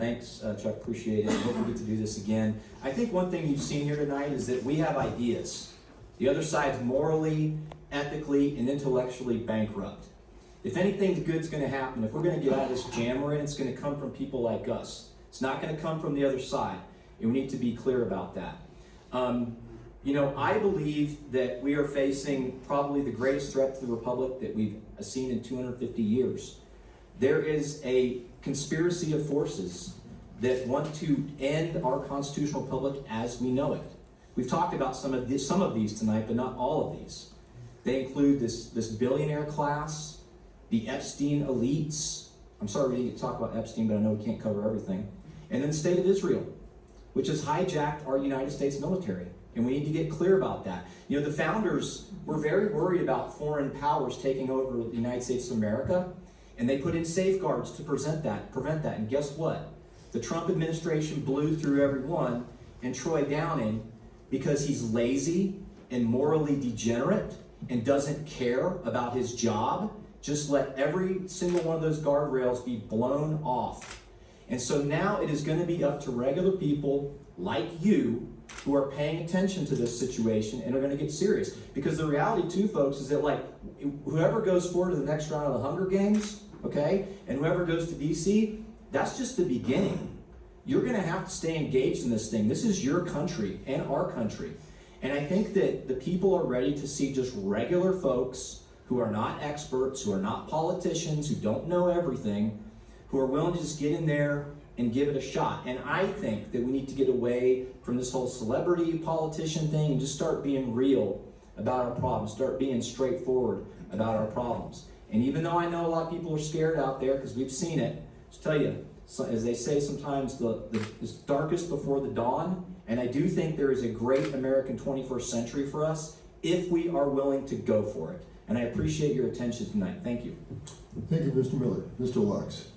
Thanks, Chuck. Appreciate it. I hope we get to do this again. I think one thing you've seen here tonight is that we have ideas. The other side's morally, ethically, and intellectually bankrupt. If anything good's going to happen, if we're going to get out of this jam we're in, it's going to come from people like us. It's not going to come from the other side. And we need to be clear about that. I believe that we are facing probably the greatest threat to the Republic that we've seen in 250 years. There is a conspiracy of forces that want to end our constitutional republic as we know it. We've talked about some of these tonight, but not all of these. They include this billionaire class, the Epstein elites. I'm sorry we didn't get to talk about Epstein, but I know we can't cover everything. And then the state of Israel, which has hijacked our United States military. And we need to get clear about that. The founders were very worried about foreign powers taking over the United States of America, and they put in safeguards to prevent that. And guess what? The Trump administration blew through every one, and Troy Downing, because he's lazy and morally degenerate and doesn't care about his job, just let every single one of those guardrails be blown off. And so now it is going to be up to regular people like you who are paying attention to this situation and are going to get serious. Because the reality too, folks, is that whoever goes forward to the next round of the Hunger Games, okay, and whoever goes to DC, that's just the beginning. You're going to have to stay engaged in this thing. This is your country and our country. And I think that the people are ready to see just regular folks who are not experts, who are not politicians, who don't know everything, who are willing to just get in there and give it a shot. And I think that we need to get away from this whole celebrity politician thing and just start being real about our problems, start being straightforward about our problems. And even though I know a lot of people are scared out there because we've seen it, just tell you, as they say sometimes, it's darkest before the dawn. And I do think there is a great American 21st century for us if we are willing to go for it. And I appreciate your attention tonight. Thank you. Thank you, Mr. Miller. Mr. Lux.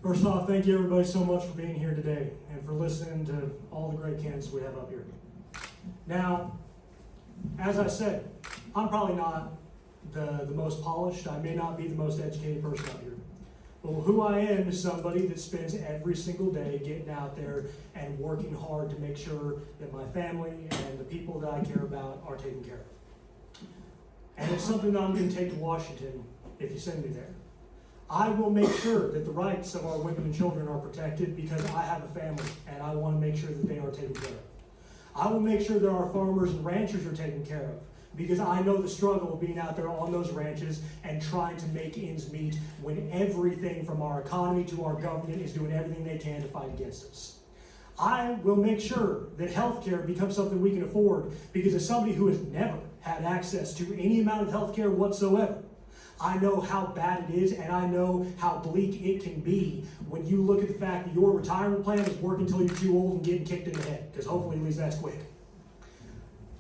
First off, thank you everybody so much for being here today and for listening to all the great candidates we have up here. Now, as I said, I'm probably not the most polished. I may not be the most educated person up here. But who I am is somebody that spends every single day getting out there and working hard to make sure that my family and the people that I care about are taken care of. And it's something that I'm going to take to Washington if you send me there. I will make sure that the rights of our women and children are protected because I have a family and I want to make sure that they are taken care of. I will make sure that our farmers and ranchers are taken care of because I know the struggle of being out there on those ranches and trying to make ends meet when everything from our economy to our government is doing everything they can to fight against us. I will make sure that healthcare becomes something we can afford because as somebody who has never had access to any amount of healthcare whatsoever, I know how bad it is, and I know how bleak it can be when you look at the fact that your retirement plan is working until you're too old and getting kicked in the head, because hopefully at least that's quick.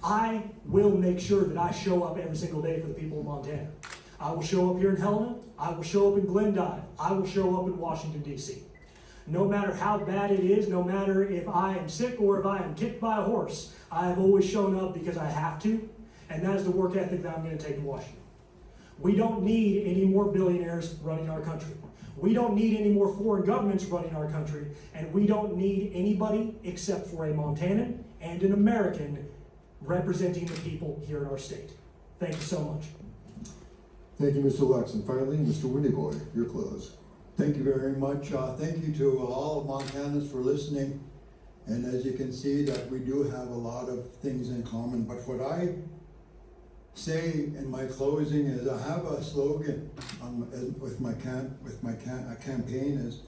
I will make sure that I show up every single day for the people of Montana. I will show up here in Helena. I will show up in Glendive. I will show up in Washington, D.C. No matter how bad it is, no matter if I am sick or if I am kicked by a horse, I have always shown up because I have to, and that is the work ethic that I'm going to take to Washington. We don't need any more billionaires running our country. We don't need any more foreign governments running our country, and we don't need anybody except for a Montanan and an American representing the people here in our state. Thank you so much. Thank you, Mr. Lux. And finally, Mr. Winnie Boy, your close. Thank you very much. Thank you to all of Montanans for listening. And as you can see, that we do have a lot of things in common. But what I say in my closing is I have a slogan with my campaign is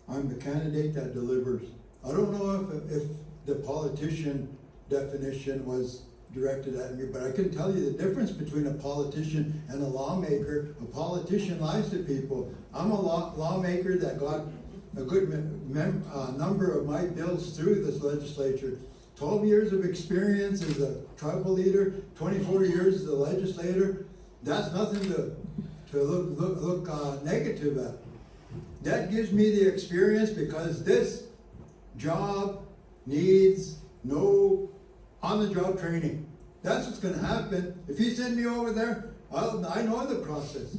I'm the candidate that delivers. I don't know if the politician definition was directed at me, but I can tell you the difference between a politician and a lawmaker. A politician lies to people. I'm a lawmaker that got a good number of my bills through this legislature. 12 years of experience as a tribal leader, 24 years as a legislator. That's nothing to look negative at. That gives me the experience because this job needs no on-the-job training. That's what's going to happen. If you send me over there, I know the process.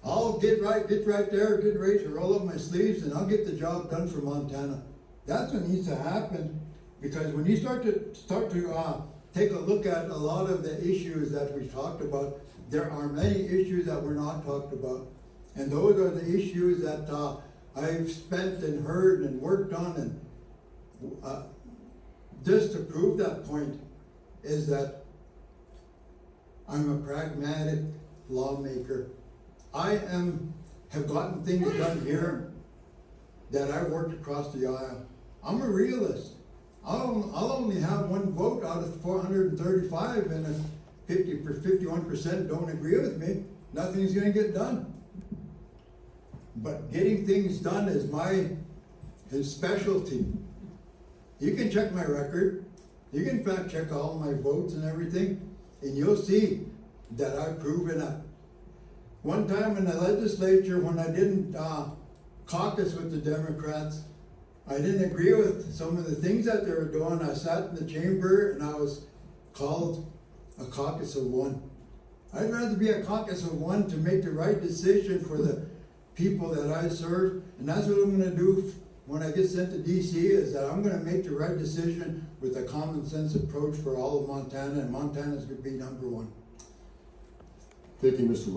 I'll get right there, get ready to roll up my sleeves, and I'll get the job done for Montana. That's what needs to happen, because when you start to take a look at a lot of the issues that we talked about, there are many issues that were not talked about, and those are the issues that I've spent and heard and worked on, and just to prove that point is that I'm a pragmatic lawmaker. I have gotten things done here that I worked across the aisle. I'm a realist. I'll only have one vote out of 435, and if 51% don't agree with me, nothing's gonna get done. But getting things done is his specialty. You can check my record. You can fact check all my votes and everything, and you'll see that I've proven it. One time in the legislature, when I didn't caucus with the Democrats, I didn't agree with some of the things that they were doing. I sat in the chamber and I was called a caucus of one. I'd rather be a caucus of one to make the right decision for the people that I serve, and that's what I'm gonna do when I get sent to DC, is that I'm gonna make the right decision with a common sense approach for all of Montana, and Montana's gonna be number one. Thank you, Mr. Whitney.